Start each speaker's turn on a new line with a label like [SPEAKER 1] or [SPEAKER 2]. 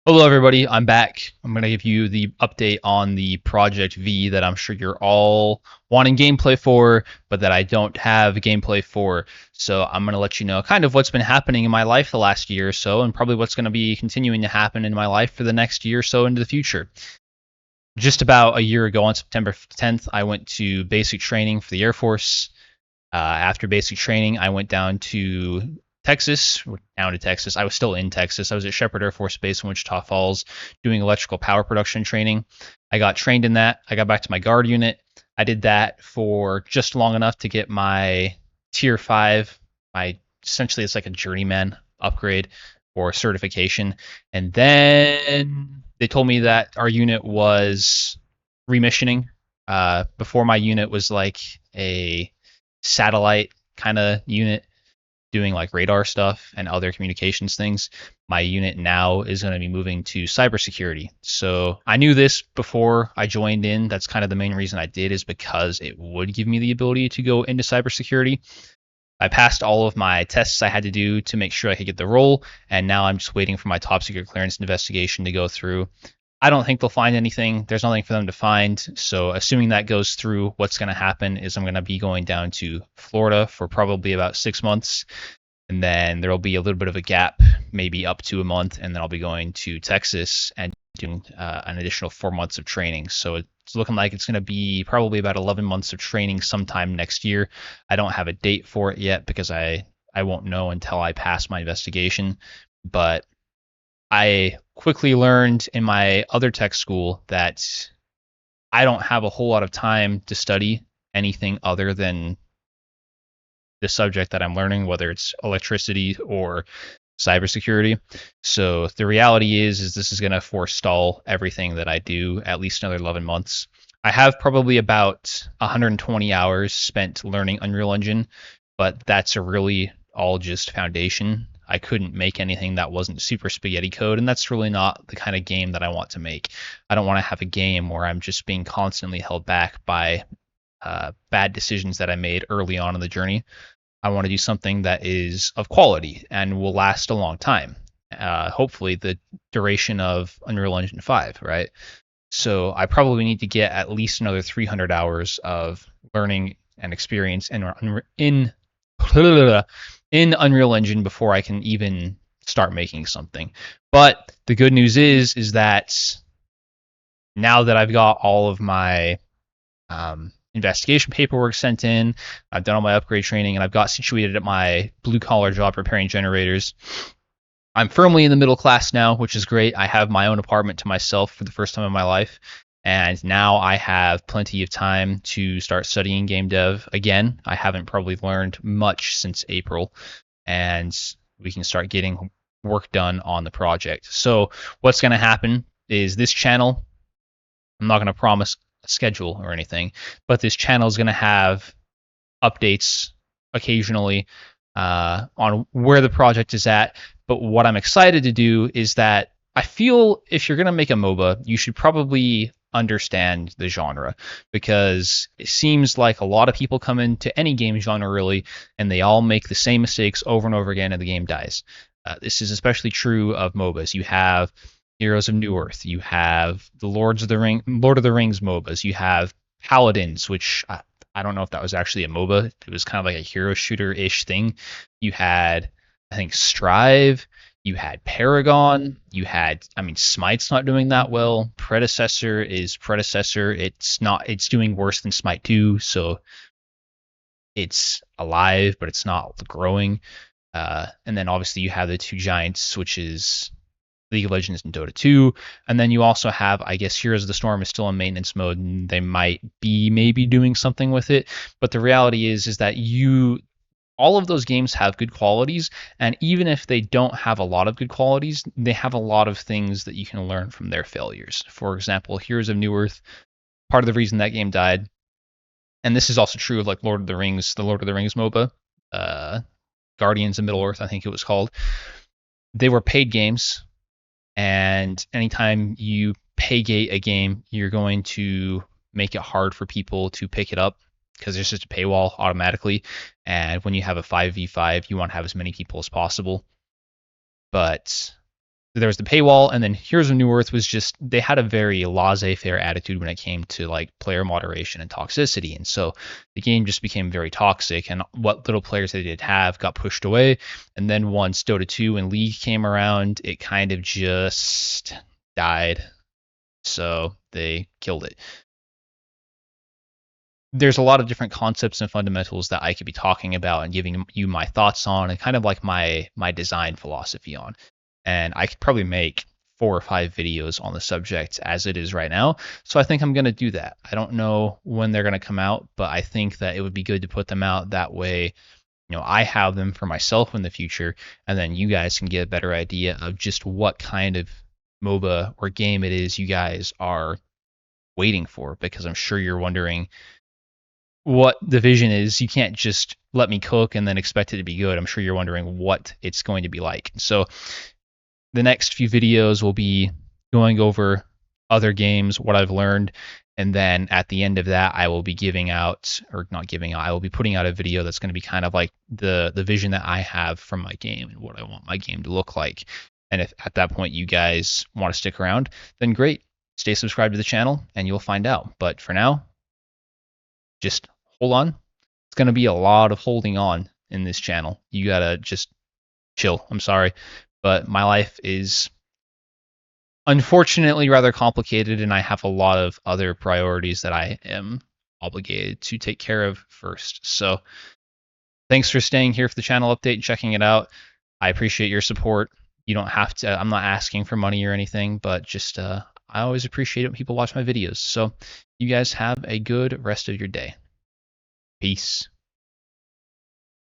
[SPEAKER 1] Hello, everybody. I'm back. I'm going to give you the update on the Project V that I'm sure you're all wanting gameplay for, but that I don't have gameplay for. So I'm going to let you know kind of what's been happening in my life the last year or so, and probably what's going to be continuing to happen in my life for the next year or so into the future. Just about a year ago on September 10th, I went to basic training for the Air Force. After basic training, I went down to Texas. Down to Texas. I was still in Texas. I was at Shepherd Air Force Base in Wichita Falls doing electrical power production training. I got trained in that. I got back to my guard unit. I did that for just long enough to get my Tier 5. My essentially it's like a journeyman upgrade or certification. And then they told me that our unit was remissioning. Before my unit was like a satellite kind of unit doing like radar stuff and other communications things. My unit now is going to be moving to cybersecurity. So I knew this before I joined in. That's kind of the main reason I did, is because it would give me the ability to go into cybersecurity. I passed all of my tests I had to do to make sure I could get the role, and now I'm just waiting for my top secret clearance investigation to go through. I don't think they'll find anything. There's nothing for them to find. So assuming that goes through, what's going to happen is I'm going to be going down to Florida for probably about 6 months. And then there'll be a little bit of a gap, maybe up to a month. And then I'll be going to Texas and doing an additional 4 months of training. So it's looking like it's going to be probably about 11 months of training sometime next year. I don't have a date for it yet because I won't know until I pass my investigation. But I quickly learned in my other tech school that I don't have a whole lot of time to study anything other than the subject that I'm learning, whether it's electricity or cybersecurity. So the reality is this is going to forestall everything that I do at least another 11 months. I have probably about 120 hours spent learning Unreal Engine, but that's a really all just foundation. I couldn't make anything that wasn't super spaghetti code, and that's really not the kind of game that I want to make. I don't want to have a game where I'm just being constantly held back by bad decisions that I made early on in the journey. I want to do something that is of quality and will last a long time. Hopefully, the duration of Unreal Engine 5, right? So I probably need to get at least another 300 hours of learning and experience in in Unreal Engine before I can even start making something. But the good news is that now that I've got all of my investigation paperwork sent in, I've done all my upgrade training, and I've got situated at my blue collar job repairing generators, I'm firmly in the middle class now, which is great. I have my own apartment to myself for the first time in my life. And now I have plenty of time to start studying game dev again. I haven't probably learned much since April, and we can start getting work done on the project. So what's going to happen is this channel, I'm not going to promise a schedule or anything, but this channel is going to have updates occasionally on where the project is at. But what I'm excited to do is that I feel if you're going to make a MOBA, you should probably understand the genre, because it seems like a lot of people come into any game genre really and they all make the same mistakes over and over again and the game dies. This is especially true of MOBAs. You have Heroes of Newerth, you have the Lord of the Rings MOBAs, you have Paladins, which I don't know if that was actually a MOBA. It was kind of like a hero shooter-ish thing. You had, I think, Strive. You had Paragon. You had, I mean, Smite's not doing that well. Predecessor is Predecessor. It's not. It's doing worse than Smite 2. So it's alive, but it's not growing. And then obviously you have the two giants, which is League of Legends and Dota 2. And then you also have, I guess, Heroes of the Storm is still in maintenance mode, and they might be maybe doing something with it. But the reality is that all of those games have good qualities, and even if they don't have a lot of good qualities, they have a lot of things that you can learn from their failures. For example, Heroes of Newerth, part of the reason that game died, and this is also true of like Lord of the Rings MOBA, Guardians of Middle-earth, I think it was called. They were paid games, and anytime you pay gate a game, you're going to make it hard for people to pick it up because there's just a paywall automatically. And when you have a 5v5, you want to have as many people as possible. But there was the paywall, and then Heroes of New Earth was just, they had a very laissez-faire attitude when it came to like player moderation and toxicity, and so the game just became very toxic, and what little players they did have got pushed away. And then once Dota 2 and League came around, it kind of just died, so they killed it. There's a lot of different concepts and fundamentals that I could be talking about and giving you my thoughts on, and kind of like my design philosophy on. And I could probably make 4 or 5 videos on the subject as it is right now. So I think I'm going to do that. I don't know when they're going to come out, but I think that it would be good to put them out that way. I have them for myself in the future, and then you guys can get a better idea of just what kind of MOBA or game it is you guys are waiting for, because I'm sure you're wondering what the vision is. You can't just let me cook and then expect it to be good. I'm sure you're wondering what it's going to be like. So the next few videos will be going over other games, what I've learned, and then at the end of that, I will be giving out, or not giving out, I will be putting out a video that's going to be kind of like the vision that I have from my game and what I want my game to look like. And if at that point you guys want to stick around, then great. Stay subscribed to the channel and you'll find out. But for now, just hold on. It's going to be a lot of holding on in this channel. You got to just chill. I'm sorry, but my life is unfortunately rather complicated, and I have a lot of other priorities that I am obligated to take care of first. So thanks for staying here for the channel update and checking it out. I appreciate your support. You don't have to, I'm not asking for money or anything, but just I always appreciate it when people watch my videos. So you guys have a good rest of your day. Peace.